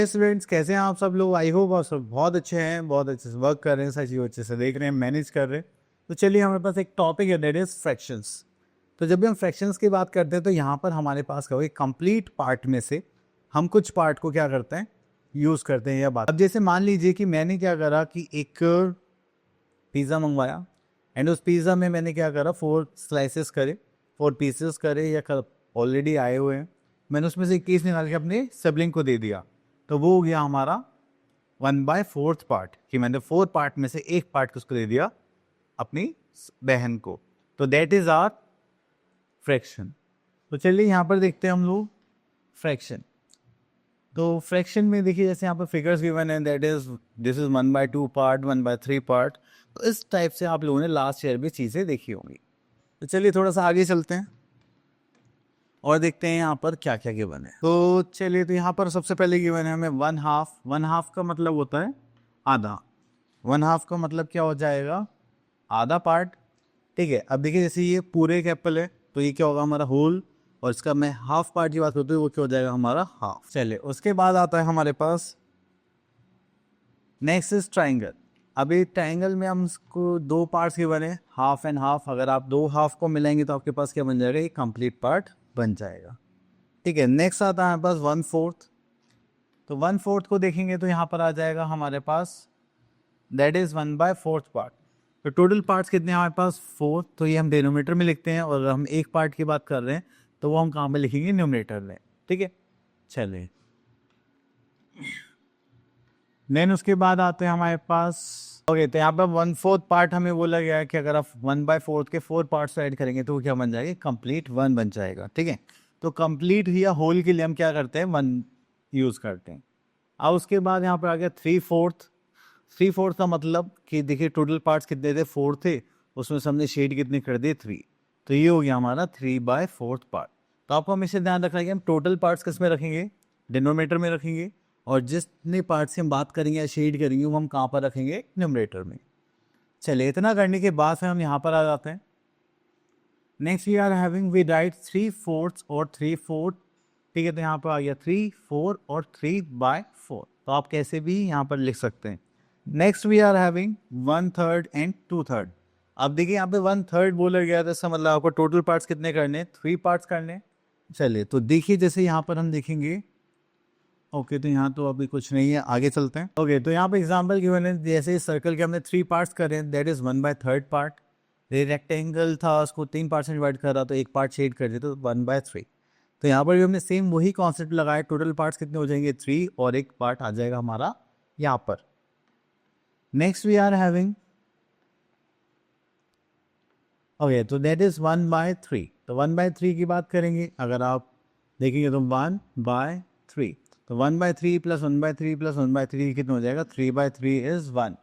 हे students, कैसे हैं आप सब लोग? आई होप आप सब बहुत अच्छे हैं, बहुत अच्छे से वर्क कर रहे हैं, सारी चीज़ अच्छे से देख रहे हैं, मैनेज कर रहे हैं। तो चलिए, हमारे पास एक टॉपिक है, दैट इज फ्रैक्शंस। तो जब भी हम फ्रैक्शंस की बात करते हैं तो यहाँ पर हमारे पास क्या होगा, कंप्लीट पार्ट में से हम कुछ पार्ट को क्या करते हैं, यूज़ करते हैं या बात। अब जैसे मान लीजिए कि मैंने क्या करा कि एक पिज़्ज़ा मंगवाया एंड उस पिज़्ज़ा में मैंने क्या करा, 4 स्लाइसेस करे, 4 पीसेस करे या ऑलरेडी आए हुए हैं। मैंने उसमें से एक पीस निकाल के अपने सिबलिंग को दे दिया, तो वो हो गया हमारा 1/4 पार्ट, कि मैंने 4 पार्ट में से एक पार्ट उसको दे दिया अपनी बहन को। तो दैट इज आर फ्रैक्शन। तो चलिए यहाँ पर देखते हैं हम लोग फ्रैक्शन। तो फ्रैक्शन में देखिए, जैसे यहाँ पर फिगर्स गिवन है, that is this is 1/2 part, 1/3 part. तो इस टाइप से आप लोगों ने लास्ट ईयर भी चीज़ें देखी होंगी। तो चलिए थोड़ा सा आगे चलते हैं और देखते हैं यहाँ पर क्या क्या गिवन है। तो चलिए, तो यहाँ पर सबसे पहले गिवन है हमें 1/2। 1/2 का मतलब होता है आधा। 1/2 का मतलब क्या हो जाएगा, आधा पार्ट। ठीक है, अब देखिए जैसे ये पूरे एक एप्पल है, तो ये क्या होगा हमारा होल, और इसका मैं हाफ पार्ट की बात करता हूँ, वो क्या हो जाएगा हमारा हाफ। चलिए, उसके बाद आता है हमारे पास नेक्स्ट इज ट्राइंगल। अभी ट्राइंगल में हम इसको 2 पार्ट्स के बने, हाफ एंड हाफ। अगर आप 2 हाफ को मिलाएंगे तो आपके पास क्या बन जाएगा, ये कंप्लीट पार्ट बन जाएगा। ठीक है, नेक्स्ट आता है हमारे पास 1/4। तो 1/4 को देखेंगे तो यहाँ पर आ जाएगा हमारे पास, दैट इज 1/4 पार्ट। तो टोटल पार्ट्स कितने हैं हमारे पास, 4। तो ये हम डिनोमिनेटर में लिखते हैं, और अगर हम एक पार्ट की बात कर रहे हैं तो वो हम कहाँ में लिखेंगे, न्यूमरेटर में। ठीक है, चलिए देन उसके बाद आते हैं हमारे पास, ओके। तो यहाँ पर 1/4 पार्ट हमें बोला गया है कि अगर आप 1/4 के 4 पार्ट्स ऐड करेंगे तो वो क्या बन जाएगा, कंप्लीट 1 बन जाएगा। ठीक है, तो कंप्लीट या होल के लिए हम क्या करते हैं, 1 यूज करते हैं। अब उसके बाद यहाँ पर आ गया 3/4। 3/4 का मतलब कि देखिए टोटल पार्ट्स कितने थे, 4 थे, उसमें से हमने शेड कितने कर दिए, 3। तो ये हो गया हमारा 3/4 पार्ट। तो आपको हमेशा ध्यान रखना है कि हम टोटल पार्ट्स किस में रखेंगे, डिनोमिनेटर में रखेंगे, और जितने पार्ट्स की हम बात करेंगे या शेड करेंगे वो हम कहाँ पर रखेंगे, न्यूमरेटर में। चलिए, इतना करने के बाद फिर हम यहाँ पर आ जाते हैं। Next we are having, we write 3/4 और 3/4। ठीक है, तो यहाँ पर आ गया 3, 4 और 3/4। तो आप कैसे भी यहाँ पर लिख सकते हैं। Next we are having 1/3 and 2/3। अब देखिए यहाँ पे 1/3 बोला गया था, इसका मतलब आपको टोटल पार्ट्स कितने करने, 3 पार्ट्स करने। चलिए, तो देखिए जैसे यहाँ पर हम देखेंगे, ओके तो यहाँ तो अभी कुछ नहीं है, आगे चलते हैं। ओके, तो यहाँ पे एग्जांपल गिवन है, जैसे इस सर्कल के हमने 3 पार्ट्स करे, दैट इज 1/3 पार्ट। ये रेक्टेंगल था, उसको 3 पार्ट से डिवाइड करा, तो एक पार्ट शेड कर दिया, तो 1/3। तो यहाँ पर भी हमने सेम वही कॉन्सेप्ट लगाया, टोटल पार्ट्स कितने हो जाएंगे, 3, और एक पार्ट आ जाएगा हमारा यहाँ पर। Next we are having, okay तो दैट इज 1/3। तो 1/3 की बात करेंगे, अगर आप देखेंगे तो 1/3। तो 1/3 प्लस 1/3 प्लस 1/3 कितना हो जाएगा, 3/3 इज 1।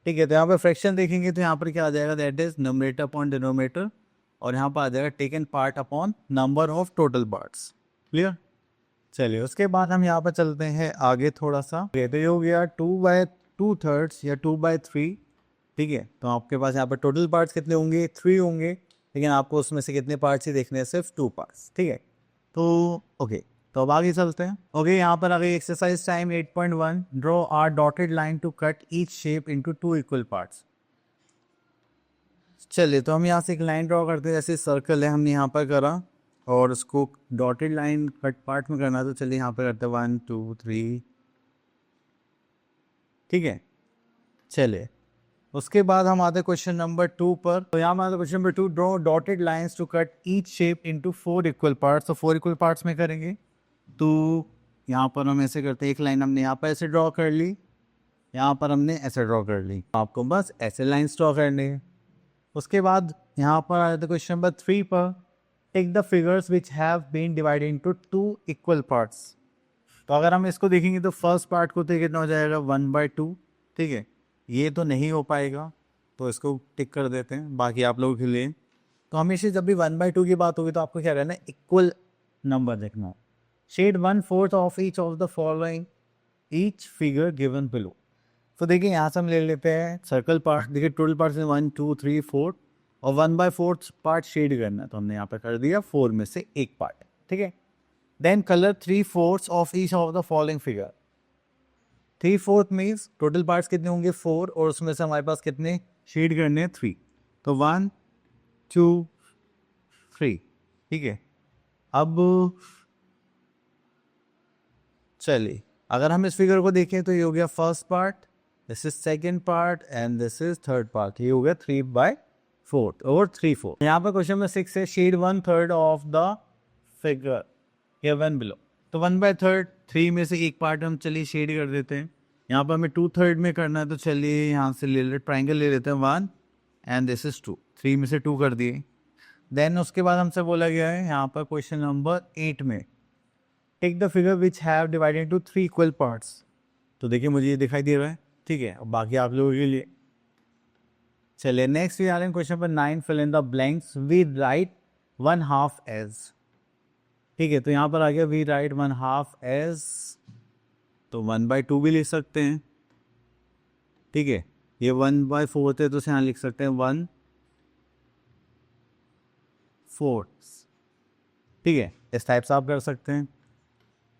ठीक है, तो यहाँ पर फ्रैक्शन देखेंगे तो यहाँ पर क्या आ जाएगा, that is numerator upon denominator, और यहाँ पर आ जाएगा taken part upon number of total parts. Clear? चलिए, उसके बाद हम यहाँ पर चलते हैं आगे थोड़ा सा। तो ये हो गया 2/2 या 2/3। ठीक है, तो आपके पास यहाँ पर टोटल पार्ट्स कितने होंगे, 3 होंगे, लेकिन आपको उसमें से कितने पार्ट्स ही देखने हैं, सिर्फ 2 पार्ट्स। ठीक है, तो ओके, तो अब आगे चलते हैं। ओके, यहाँ पर आगे exercise time 8.1, draw a dotted line to cut each shape into 2 equal parts. चलिए, तो हम यहाँ से एक लाइन ड्रॉ करते हैं, जैसे सर्कल है हमने यहाँ पर करा, और उसको डॉटेड लाइन कट पार्ट में करना है। तो चलिए यहाँ पर करते हैं 1 2 3। ठीक है, चलिए उसके बाद हम आते हैं क्वेश्चन नंबर 2 पर। तो यहाँ हमारा question number 2, draw dotted lines to cut each shape into 4 equal parts. तो 4 इक्वल पार्ट्स में करेंगे, तो यहाँ पर हम ऐसे करते हैं, एक लाइन हमने यहाँ पर ऐसे ड्रॉ कर ली, यहाँ पर हमने ऐसे ड्रॉ कर ली, आपको बस ऐसे लाइंस ड्रॉ करने हैं। उसके बाद यहाँ पर आ जाते हैं क्वेश्चन नंबर 3 पर, take the figures which have been divided into 2 equal parts. तो अगर हम इसको देखेंगे तो फर्स्ट पार्ट को तो कितना हो जाएगा, 1/2। ठीक है, ये तो नहीं हो पाएगा, तो इसको टिक कर देते हैं, बाकी आप लोगों के लिए। तो हमेशा जब भी 1/2 की बात होगी तो आपको क्या रहना है, इक्वल नंबर देखना। Shade 1/4 of each of the following each figure given below. तो देखिए यहाँ से हम ले लेते हैं सर्कल पार्ट। देखिए टोटल पार्ट 1 2 3 4, और 1/4 पार्ट शेड करना है, तो हमने यहाँ पर कर दिया 4 में से एक पार्ट। ठीक है, then colour 3/4 of each of the following figure. 3/4 means total parts कितने होंगे 4, और उसमें से हमारे पास कितने शेड करने हैं 3, तो 1 2 3, ठीक है। अब चलिए अगर हम इस फिगर को देखें तो ये हो गया first part, this is second part and this is third part, ये हो गया 3/4 और 3/4। यहाँ पर क्वेश्चन नंबर 6 है shade 1/3 of the figure given below. तो 1/3 3 में से एक पार्ट हम चलिए शेड कर देते हैं। यहाँ पर हमें 2/3 में करना है, तो चलिए यहाँ से ले लेते ट्राइंगल ले लेते हैं 1 एंड दिस इज 2, 3 में से 2 कर दिए। देन उसके बाद हमसे बोला गया है यहाँ पर क्वेश्चन नंबर 8 में take the figure which have divided into 3 equal parts. तो देखिए मुझे ये दिखाई दे रहा है, ठीक है, और बाकी आप लोगों के लिए। चलिए next we are in question number 9 fill in the blanks we write 1/2 as, ठीक है। तो यहाँ पर आ गया वी राइट 1/2 एज, तो 1/2 भी लिख सकते हैं, ठीक है। ये 1/4 है तो यहाँ लिख सकते हैं 1/4, ठीक है। इस टाइप से आप कर सकते हैं।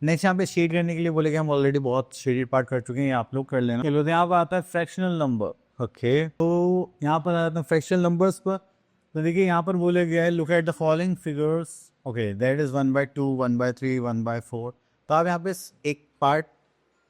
नेक्स्ट यहाँ पे शेड करने के लिए बोले कि हम ऑलरेडी बहुत शेडेड पार्ट कर चुके हैं, आप लोग कर लेना। चलो तो यहाँ पर आता है फ्रैक्शनल नंबर, ओके। तो यहाँ पर आता है फ्रैक्शनल नंबर्स पर। तो देखिए यहाँ पर बोले गया है look at the following figures, okay, that is 1/2 1/3 1/4। तो आप यहाँ पे एक पार्ट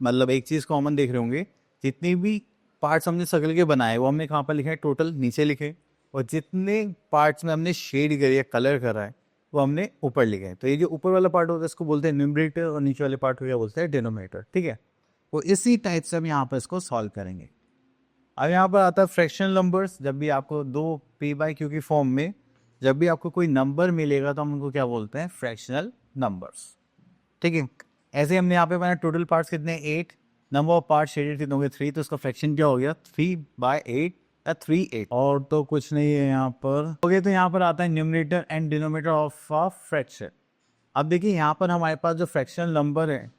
मतलब एक चीज़ कॉमन देख रहे होंगे, जितनी भी पार्ट्स हमने सर्कल के बनाए वो हमने कहाँ पर लिखे हैं, टोटल नीचे लिखे, और जितने पार्ट्स में हमने शेड करी है कलर करा है वो हमने ऊपर लिखे हैं। तो ये जो ऊपर वाला पार्ट होता है इसको बोलते हैं न्यूमरेटर, और नीचे वाले पार्ट को क्या बोलते हैं, डिनोमिनेटर, ठीक है। तो इसी टाइप से हम यहाँ पर इसको सॉल्व करेंगे। अब यहाँ पर आता है फ्रैक्शनल नंबर्स। जब भी आपको दो p/q की फॉर्म में जब भी आपको कोई नंबर मिलेगा तो हम उनको क्या बोलते हैं, फ्रैक्शनल नंबर्स, ठीक है। ऐसे हमने यहाँ पे बनाया टोटल पार्ट्स कितने 8, नंबर ऑफ पार्ट शेडेड कितने हो गए 3, तो इसका फ्रैक्शन क्या हो गया 3/8 या 3/8, और तो कुछ नहीं है यहाँ पर। ओके, तो यहाँ पर आता है numerator and denominator of a fraction. अब देखिए यहाँ पर हमारे पास जो फ्रैक्शनल नंबर है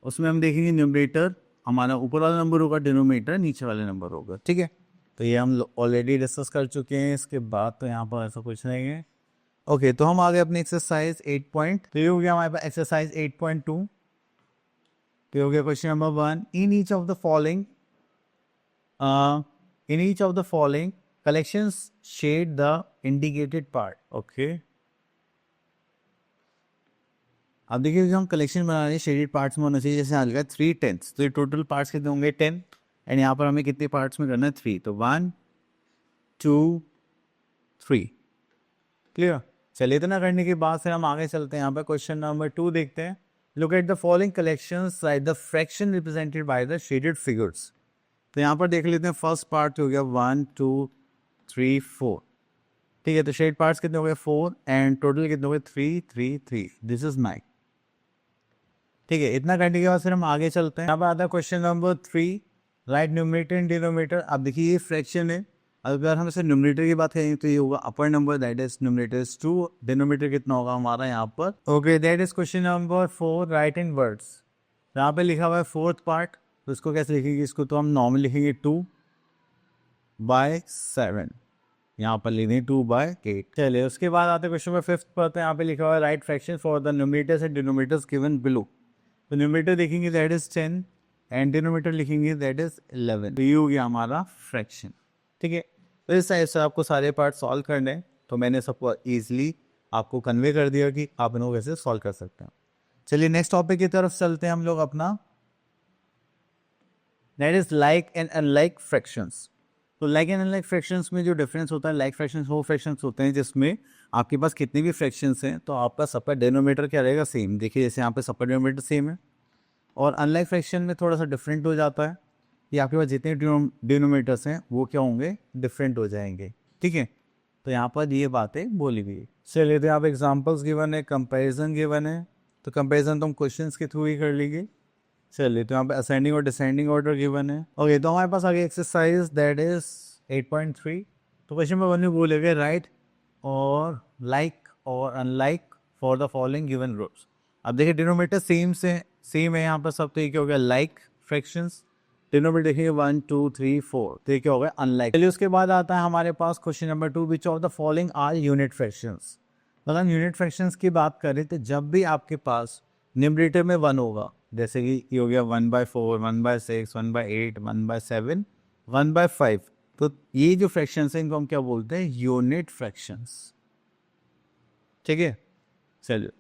उसमें हम देखेंगे न्यूमरेटर हमारा ऊपर वाला नंबर होगा, डिनोमिनेटर नीचे वाले नंबर होगा, ठीक है। तो ये हम ऑलरेडी डिस्कस कर चुके हैं, इसके बाद तो यहाँ पर ऐसा कुछ नहीं है। ओके, तो हम आ गए अपनी एक्सरसाइज 8.3 हो गया हमारे पास एक्सरसाइज 8.2 पे हो गया question number 1 in each of the following collections shade the indicated part, okay. अब देखिए जो हम कलेक्शन बना रहे हैं शेडेड पार्ट्स में होना चाहिए, जैसे आ गया 3/10, तो ये टोटल पार्ट्स कितने होंगे 10, एंड यहाँ पर हमें कितने पार्ट्स में करना है 3, तो 1 2 3, क्लियर। चलिए इतना करने के बाद फिर हम आगे चलते हैं। यहाँ पर क्वेश्चन नंबर 2 देखते हैं। Look at the following collections right the fraction represented by the shaded figures. तो यहाँ पर देख लेते हैं फर्स्ट पार्ट हो गया 1 2 3 4, ठीक है। तो शेड पार्ट्स कितने हो गए 4 एंड टोटल कितने हो गए 3 3 3, दिस इज 9, ठीक है। इतना करने के बाद फिर हम आगे चलते हैं। यहाँ पर आता है question number 3 right numerator and denominator. अब देखिए ये फ्रैक्शन है, अगर हम इसे न्यूमरेटर की बात करें तो ये होगा upper number, that is numerator is 2, denominator कितना होगा हमारा यहाँ पर, okay, that is question number 4 right in words. यहाँ पे लिखा हुआ है फोर्थ पार्ट, तो इसको कैसे लिखेंगे, इसको तो हम नॉर्मल लिखेंगे 2/7, यहाँ पर लिखेंगे 2/8। चलिए उसके बाद आते क्वेश्चन नंबर 5 पर, तो यहाँ पे लिखा हुआ है right fraction for the numerators and denominators given below. तो न्यूमरेटर देखेंगे दैट इज 10 एंड डिनोमिनेटर लिखेंगे दैट इज 11, तो ये हो गया हमारा फ्रैक्शन, ठीक है। तो इस टाइप से आपको सारे पार्ट सॉल्व करने हैं, तो मैंने सबको ईजिली आपको कन्वे कर दिया कि आप इनको कैसे सॉल्व कर सकते हैं। चलिए नेक्स्ट टॉपिक की तरफ चलते हैं हम लोग अपना, that is like and unlike fractions. तो लाइक एंड अनलाइक फ्रैक्शंस में जो डिफरेंस होता है, लाइक फ्रैक्शंस वो फ्रैक्शंस होते हैं जिसमें आपके पास कितने भी फ्रैक्शंस हैं तो आपका सबका डिनोमिनेटर क्या रहेगा, सेम। देखिए जैसे यहाँ पे सबका डिनोमिनेटर सेम है, और अनलाइक फ्रैक्शन में थोड़ा सा डिफरेंट हो जाता है, ये आपके पास जितने डिनोमिनेटर्स हैं वो क्या होंगे, डिफरेंट हो जाएंगे, ठीक है। तो यहाँ पर ये बातें बोली गई। चलिए तो यहाँ पे एग्जांपल्स गिवन है, कंपैरिजन गिवन है, तो कंपैरिजन तो हम क्वेश्चंस के थ्रू ही कर लेंगे। चलिए तो यहाँ पे असेंडिंग और डिसेंडिंग ऑर्डर गिवन है। ओके, तो हमारे पास आगे एक्सरसाइज दैट इज 8.3। तो क्वेश्चन नंबर 1 में बोलेगा राइट और लाइक और unlike for the following given roots. अब देखिए डिनोमिनेटर सेम है यहाँ पर सब, तो ये क्या हो गया लाइक फ्रैक्शंस। डिनोमिनेटर देखिए 1 2 3 4, तो ये क्या हो गया अनलाइक। चलिए उसके बाद आता है हमारे पास question number 2 which of the following are unit fractions. अगर हम यूनिट फ्रैक्शंस की बात करें तो जब भी आपके पास न्यूमरेटर में 1 होगा जैसे कि ये हो गया 1/4, 1/6, 1/8, 1/7, 1/5। तो ये जो फ्रैक्शंस हैं इनको हम क्या बोलते हैं? Unit fractions. ठीक है, चलिए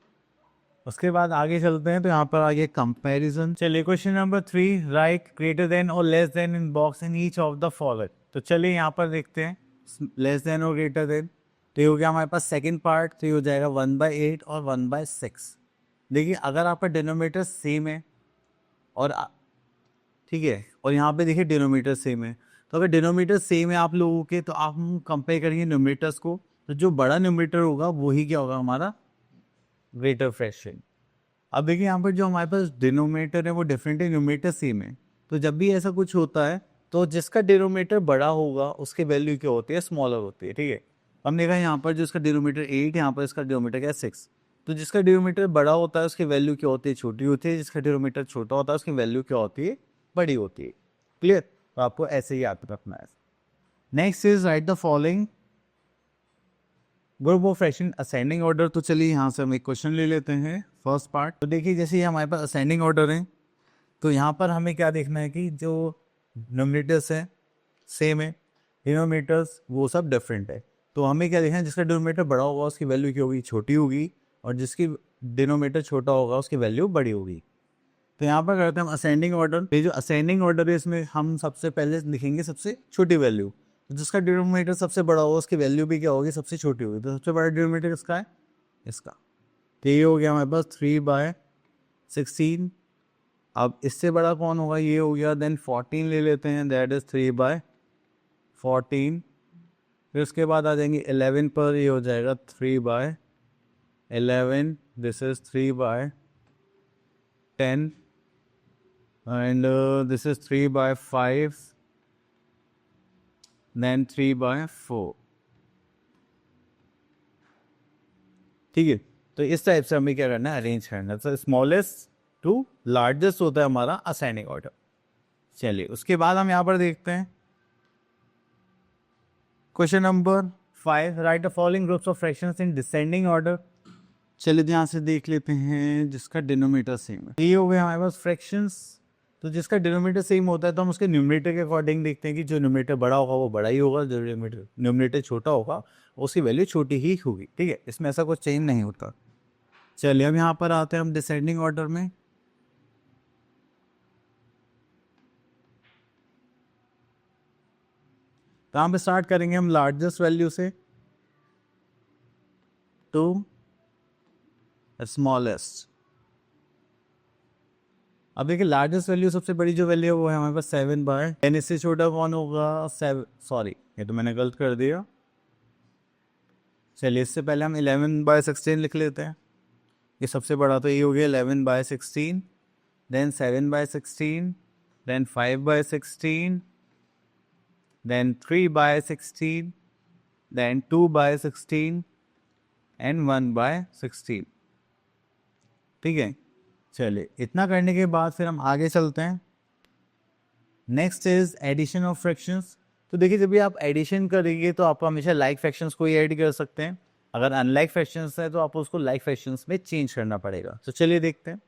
उसके बाद आगे चलते हैं। तो यहाँ पर आगे कंपैरिजन। चलिए question number 3, write greater than और less than in box in each of the following. तो चलिए यहाँ पर देखते हैं लेस देन और ग्रेटर देन। तो ये हो गया हमारे पास सेकंड पार्ट, तो ये हो जाएगा 1/8 और 1/6। देखिए अगर आपका डिनोमीटर सेम है और ठीक है, और यहाँ पे देखिए डिनोमीटर सेम है, तो अगर डिनोमीटर सेम है आप लोगों के, तो आप हम कंपेयर करेंगे न्यूमरेटर्स को, तो जो बड़ा न्यूमरेटर होगा वही क्या होगा? हमारा ग्रेटर फ्रैक्शन। अब देखिए यहाँ पर जो हमारे पास डिनोमिनेटर है वो डिफरेंट है, न्यूमरेटर सेम है। तो जब भी ऐसा कुछ होता है तो जिसका डिनोमिनेटर बड़ा होगा उसकी वैल्यू क्या होती है? स्मॉलर होती है। ठीक है, हमने देखा यहाँ पर जो इसका डिनोमिनेटर 8, यहाँ पर इसका डिनोमिनेटर क्या है? 6। तो जिसका डिनोमिनेटर बड़ा होता है उसकी वैल्यू क्या होती है? छोटी होती है। जिसका डिनोमिनेटर छोटा होता है उसकी वैल्यू क्या होती है? बड़ी होती है। क्लियर? तो आपको ऐसे ही याद रखना है। Next is right the following group of fraction ascending order. तो चलिए यहाँ से हम एक क्वेश्चन ले लेते हैं फर्स्ट पार्ट। तो देखिए जैसे ये हमारे पास असेंडिंग ऑर्डर है, तो यहाँ पर हमें क्या देखना है कि जो न्यूमरेटर्स है सेम है, डिनोमिनेटर्स वो सब डिफरेंट है। तो हमें क्या देखना है? जिसका डिनोमिनेटर बड़ा होगा उसकी वैल्यू क्या होगी? छोटी होगी, और जिसकी डिनोमिनेटर छोटा होगा उसकी वैल्यू बड़ी होगी। तो यहाँ पर करते हैं हम असेंडिंग ऑर्डर। ये जो असेंडिंग ऑर्डर है इसमें हम सबसे पहले लिखेंगे सबसे छोटी वैल्यू। तो जिसका डिनोमिनेटर सबसे बड़ा होगा उसकी वैल्यू भी क्या होगी? सबसे छोटी होगी। तो सबसे बड़ा डिनोमिनेटर किसका है? इसका। तो ये हो गया हमारे पास 3/16। अब इससे बड़ा कौन होगा? ये हो गया। देन 14 ले लेते हैं, दैट इज 3/14। फिर उसके बाद आ जाएंगे 11 पर, ये हो जाएगा 3/11। This is 3/10 and this is 3/5, then 3/4। ठीक है, तो इस टाइप से हमें क्या करना है? अरेंज करना है। तो स्मॉलेस्ट टू लार्जेस्ट होता है हमारा असेंडिंग ऑर्डर। चलिए उसके बाद हम यहाँ पर देखते हैं question number 5, right the following groups of fractions in descending order. चलिए ध्यान से देख लेते हैं जिसका डिनोमीटर सेम है। ये हो गया हमारे पास फ्रैक्शंस। तो जिसका डिनोमीटर सेम होता है तो हम उसके न्यूमरेटर के अकॉर्डिंग देखते हैं कि जो न्यूमरेटर बड़ा होगा वो बड़ा ही होगा, जो न्यूमरेटर छोटा होगा उसकी वैल्यू छोटी ही होगी। ठीक है, इसमें ऐसा कुछ चेंज नहीं होता। चलिए अब यहाँ पर आते हैं हम डिसेंडिंग ऑर्डर में। तो यहाँ पे स्टार्ट करेंगे हम लार्जेस्ट वैल्यू से टू स्मॉलेस्ट। अब देखिए लार्जेस्ट वैल्यू सबसे बड़ी जो वैल्यू है वो है हमारे पास 7/10। इससे छोटा कौन होगा? 7, सॉरी ये तो मैंने गलत कर दिया। चलिए इससे पहले हम 11/16 लिख लेते हैं। ये सबसे बड़ा तो ये हो गया 11/16, then 7/16, then 5/16, then 3/16, then 2/16 and 1/16। ठीक है, चलिए इतना करने के बाद फिर हम आगे चलते हैं। Next is addition of fractions. तो देखिए जब भी आप एडिशन करेंगे तो आप हमेशा लाइक फ्रैक्शंस को ही ऐड कर सकते हैं। अगर अनलाइक फ्रैक्शंस है तो आपको उसको लाइक फ्रैक्शंस में चेंज करना पड़ेगा। तो चलिए देखते हैं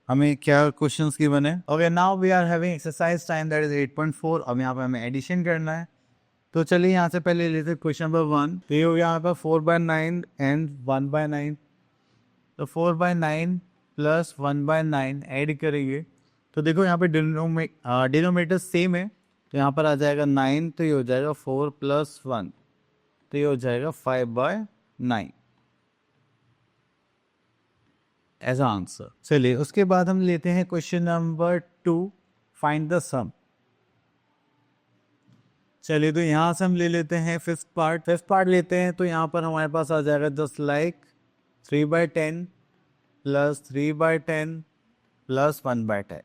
हमें क्या क्वेश्चंस गिवन है। Okay, now we are having exercise time that is 8.4। अब यहाँ पे हमें एडिशन करना है। तो चलिए यहाँ से पहले लेते हैं क्वेश्चन नंबर 1। तो ये हो गया यहाँ पर 4/9 एंड 1/9। तो 4/9 प्लस 1/9 ऐड करेंगे तो देखो यहाँ पे डिनोमिनेटर सेम है, तो यहाँ पर आ जाएगा 9, तो ये हो जाएगा 4 + 1, तो ये हो जाएगा 5/9 एज आंसर। चलिए उसके बाद हम लेते हैं क्वेश्चन नंबर 2, फाइंड द सम। चलिए तो यहाँ से हम ले लेते हैं फिफ्थ पार्ट लेते हैं। तो यहाँ पर हमारे पास आ जाएगा जस्ट लाइक 3/10 + 3/10 + 1/10।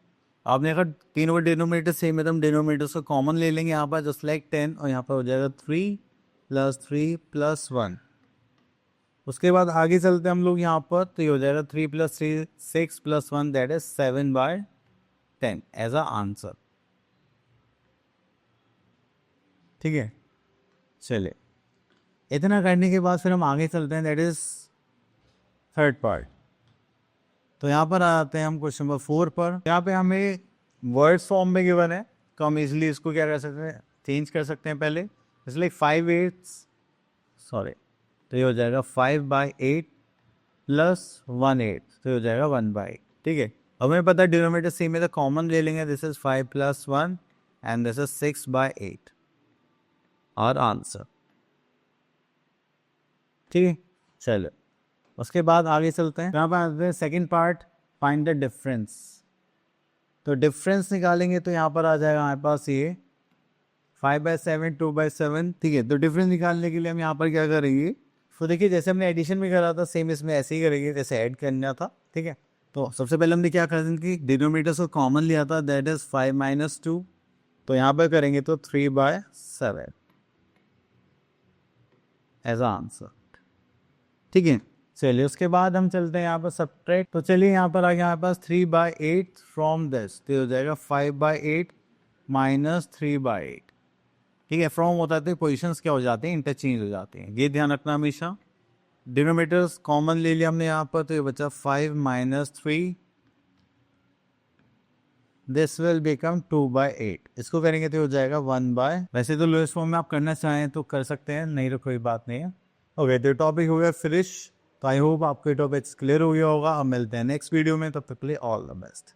आपने देखा तीनों का डिनोमिनेटर सेम है, तो हम डिनोमिनेटर्स को कॉमन ले लेंगे यहाँ पर जस्ट लाइक 10, और यहाँ पर हो जाएगा 3 + 3 + 1। उसके बाद आगे चलते हैं हम लोग यहाँ पर, तो ये हो जाएगा 3 + 3 6 + 1 that is 7/10 as a answer. ठीक है, चलिए इतना करने के बाद फिर हम आगे चलते हैं, दैट इज थर्ड पार्ट। तो यहाँ पर आते हैं हम क्वेश्चन नंबर 4 पर। यहाँ पे हमें वर्ड फॉर्म में गिवन है, तो हम इजिली इसको क्या कर सकते हैं, चेंज कर सकते हैं पहले। इसलिए 5/8 सॉरी, तो ये हो जाएगा 5/8 प्लस 1/8, तो ये हो जाएगा 1/8। ठीक है, अब हमें पता है डिनोमिनेटर सेम है तो कॉमन ले लेंगे। This is 5 + 1 and this is 6/8 और आंसर। ठीक है, चलो उसके बाद आगे चलते हैं। यहाँ पर आते हैं second part, find the difference. तो डिफरेंस निकालेंगे तो यहाँ पर आ जाएगा हमारे पास ये 5/7 2/7। ठीक है, तो डिफरेंस निकालने के लिए हम यहाँ पर क्या करेंगे, तो देखिए जैसे हमने एडिशन में करा था सेम इसमें ऐसे ही करेंगे जैसे ऐड करना था। ठीक है, तो सबसे पहले हमने क्या करा कि डिनोमिनेटर्स को कॉमन लिया था, दैट इज 5 - 2। तो यहाँ पर करेंगे तो 3/7 एज आंसर। ठीक है, चलिए उसके बाद हम चलते हैं यहाँ पर सब्ट्रैक्ट। तो चलिए यहाँ पर आ गया हमारे पास 3/8 फ्रॉम दिस, तो हो जाएगा 5/8 - 3/8। ठीक है, फ्रॉम होता है तो पोजिशंस क्या हो जाती हैं, इंटरचेंज हो जाती हैं, ये ध्यान रखना हमेशा। डिनोमिनेटर्स कॉमन ले लिया हमने यहाँ पर, तो ये बचा 5 - 3, दिस विल बिकम 2/8। इसको करेंगे तो हो जाएगा 1/, वैसे तो लोएस्ट फॉर्म में आप करना चाहें तो कर सकते हैं, नहीं तो कोई बात नहीं है। ओके, तो टॉपिक हो गया फिनिश। तो आई होप आपको ये टॉपिक क्लियर हो गया होगा। अब मिलते हैं नेक्स्ट वीडियो में, तब तक के लिए ऑल द बेस्ट।